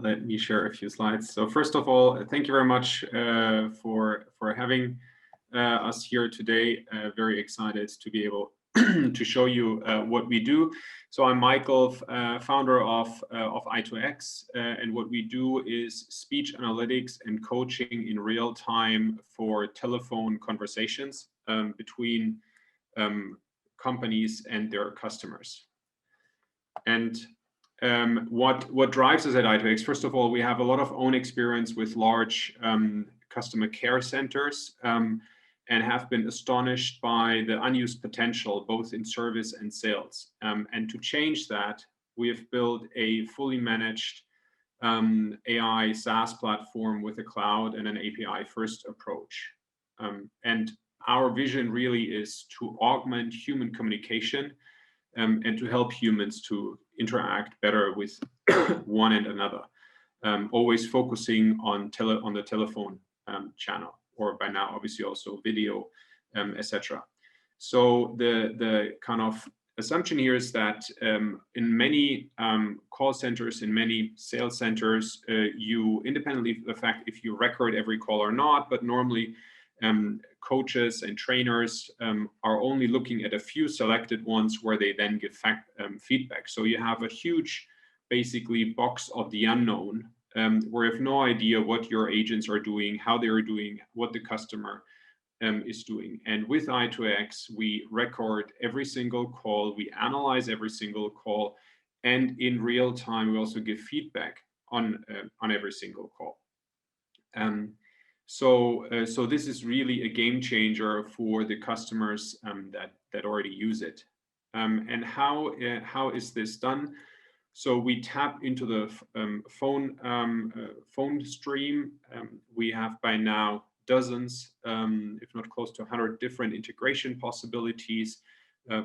let me share a few slides. So first of all, thank you very much for having us here today. Very excited to be able to show you what we do. So I'm Michael, founder of I2x, and what we do is speech analytics and coaching in real time for telephone conversations between companies and their customers. And what drives us at I2x, first of all, we have a lot of own experience with large customer care centers and have been astonished by the unused potential, both in service and sales. And to change that, we have built a fully managed AI SaaS platform with a cloud and an API first approach. And our vision really is to augment human communication and to help humans to interact better with one and another, always focusing on the telephone channel, or by now obviously also video, etc. So the kind of assumption here is that in many call centers, in many sales centers, you independently of the fact if you record every call or not, but normally coaches and trainers are only looking at a few selected ones where they then give feedback. So you have a huge, basically, box of the unknown, where you have no idea what your agents are doing, how they are doing, what the customer is doing. And with I2x, we record every single call, we analyze every single call, and in real time, we also give feedback on every single call. So this is really a game changer for the customers that already use it. And how is this done? So we tap into the phone stream. We have by now dozens, if not close to 100 different integration possibilities.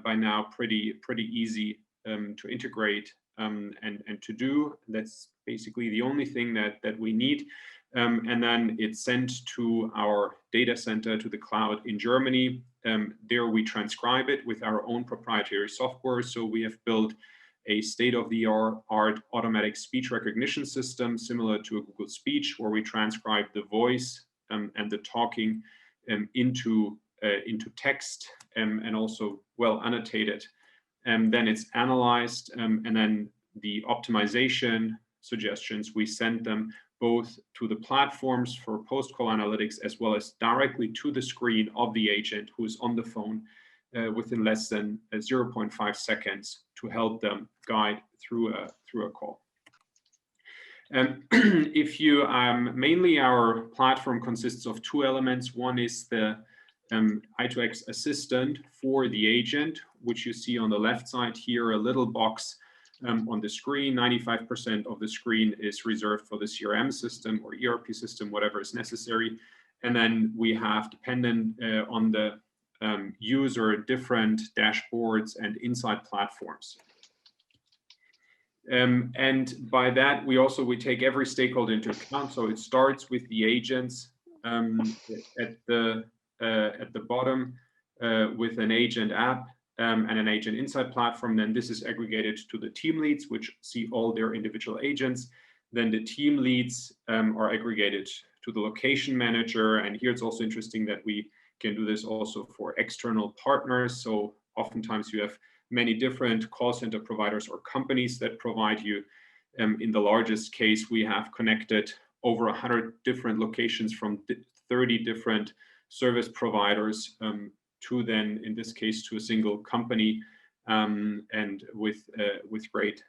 By now, pretty easy to integrate and to do. That's basically the only thing that we need. And then it's sent to our data center, to the cloud in Germany. There we transcribe it with our own proprietary software. So we have built a state-of-the-art automatic speech recognition system similar to a Google Speech, where we transcribe the voice and the talking into text and also well annotated. And then it's analyzed, and then the optimization suggestions, we send them both to the platforms for post-call analytics as well as directly to the screen of the agent who is on the phone within less than 0.5 seconds to help them guide through a call. If you mainly our platform consists of two elements. One is the I2x assistant for the agent, which you see on the left side here, a little box on the screen. 95% of the screen is reserved for the CRM system or ERP system, whatever is necessary. And then we have, dependent on the user, different dashboards and insight platforms. And by that, we take every stakeholder into account. So it starts with the agents at the bottom with an agent app and an agent insight platform. Then this is aggregated to the team leads, which see all their individual agents. Then the team leads are aggregated to the location manager. And here it's also interesting that we can do this also for external partners. So oftentimes you have many different call center providers or companies that provide you. In the largest case, we have connected over 100 different locations from 30 different service providers to then, in this case, to a single company, and with great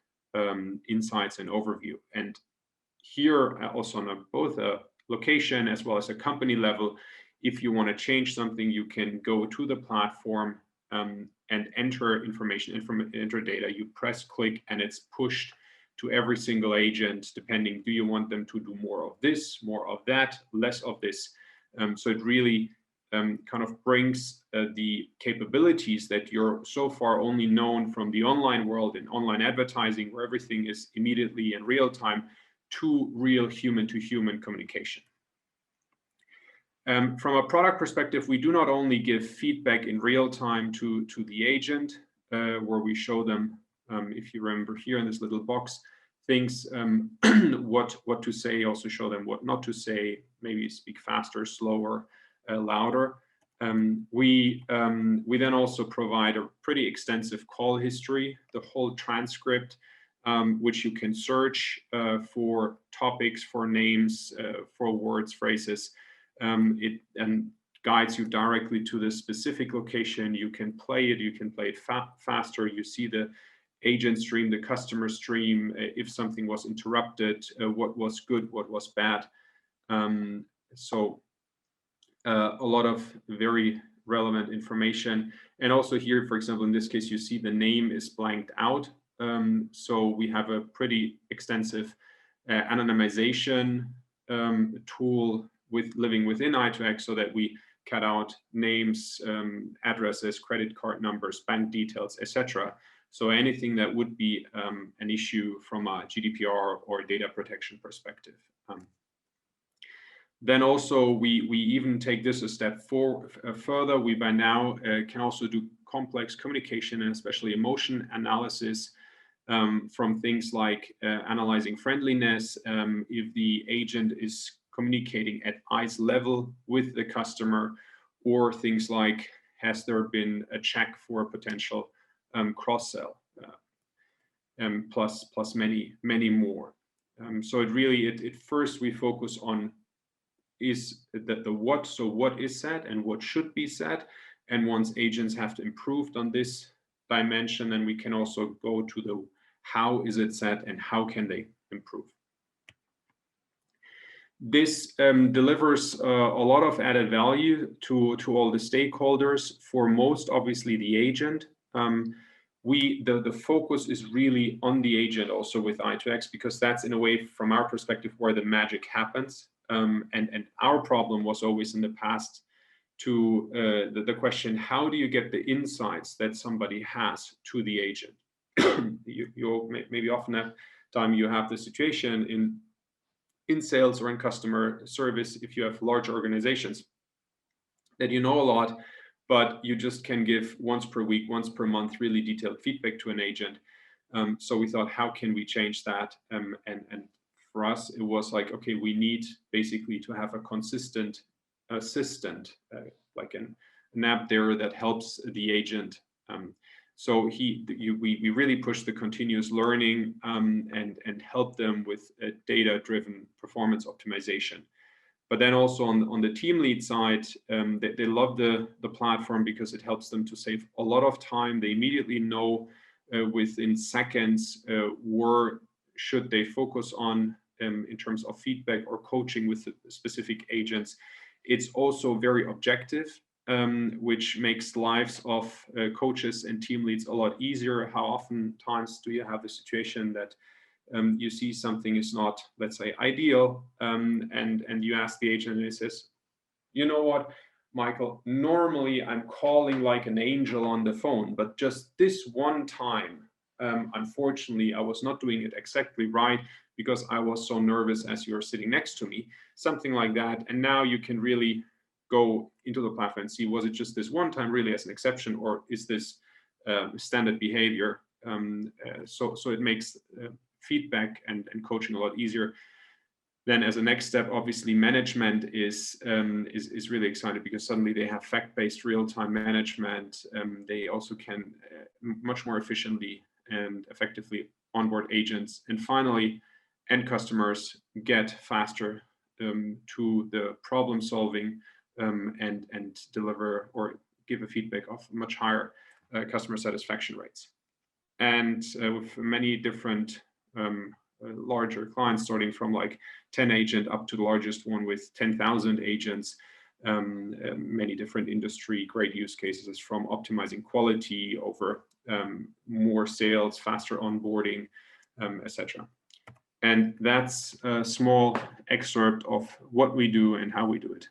insights and overview. And here also on both a location as well as a company level, if you want to change something, you can go to the platform and enter information, enter data. You press click and it's pushed to every single agent, depending, do you want them to do more of this, more of that, less of this? So it really kind of brings the capabilities that you're so far only known from the online world and online advertising, where everything is immediately in real time, to real human-to-human communication. From a product perspective, we do not only give feedback in real time to the agent, where we show them, if you remember here in this little box, things, what to say, also show them what not to say, maybe speak faster, slower, louder. We then also provide a pretty extensive call history, the whole transcript, which you can search for topics, for names, for words, phrases. It guides you directly to the specific location. You can play it faster. You see the agent stream, the customer stream, if something was interrupted, what was good, what was bad. So a lot of very relevant information. And also here, for example, in this case, you see the name is blanked out. So we have a pretty extensive anonymization tool living within I2x, so that we cut out names, addresses, credit card numbers, bank details, etc. So anything that would be an issue from a GDPR or data protection perspective. Then also we even take this a step further. We by now can also do complex communication and especially emotion analysis from things like analyzing friendliness, if the agent is communicating at eyes level with the customer, or things like, has there been a check for a potential cross-sell, plus many more. So it really, at first we focus on is that the what, so what is said and what should be said. And once agents have improved on this dimension, then we can also go to the how is it said and how can they improve. This delivers a lot of added value to all the stakeholders. For most, obviously, the agent. The focus is really on the agent also with I2x, because that's in a way, from our perspective, where the magic happens. And our problem was always in the past to the question, how do you get the insights that somebody has to the agent? you maybe often have time you have the situation in sales or in customer service, if you have large organizations, that you know a lot, but you just can give once per week, once per month, really detailed feedback to an agent. So we thought, how can we change that? And for us, it was like, okay, we need basically to have a consistent assistant, like an app there that helps the agent. So we really push the continuous learning and help them with data-driven performance optimization. But then also on the team lead side, they love the platform because it helps them to save a lot of time. They immediately know within seconds where should they focus on in terms of feedback or coaching with the specific agents. It's also very objective, which makes lives of coaches and team leads a lot easier. How often times do you have the situation that you see something is not, let's say, ideal, and you ask the agent and he says, you know what, Michael, normally I'm calling like an angel on the phone, but just this one time, unfortunately, I was not doing it exactly right because I was so nervous as you're sitting next to me, something like that. And now you can really go into the platform and see, was it just this one time really as an exception, or is this standard behavior? So it makes feedback and coaching a lot easier. Then as a next step, obviously management is really excited because suddenly they have fact-based real-time management. They also can much more efficiently and effectively onboard agents. And finally, end customers get faster to the problem solving and deliver or give a feedback of much higher customer satisfaction rates. And with many different larger clients, starting from like 10 agent up to the largest one with 10,000 agents, many different industry, great use cases from optimizing quality over more sales, faster onboarding, etc. And that's a small excerpt of what we do and how we do it.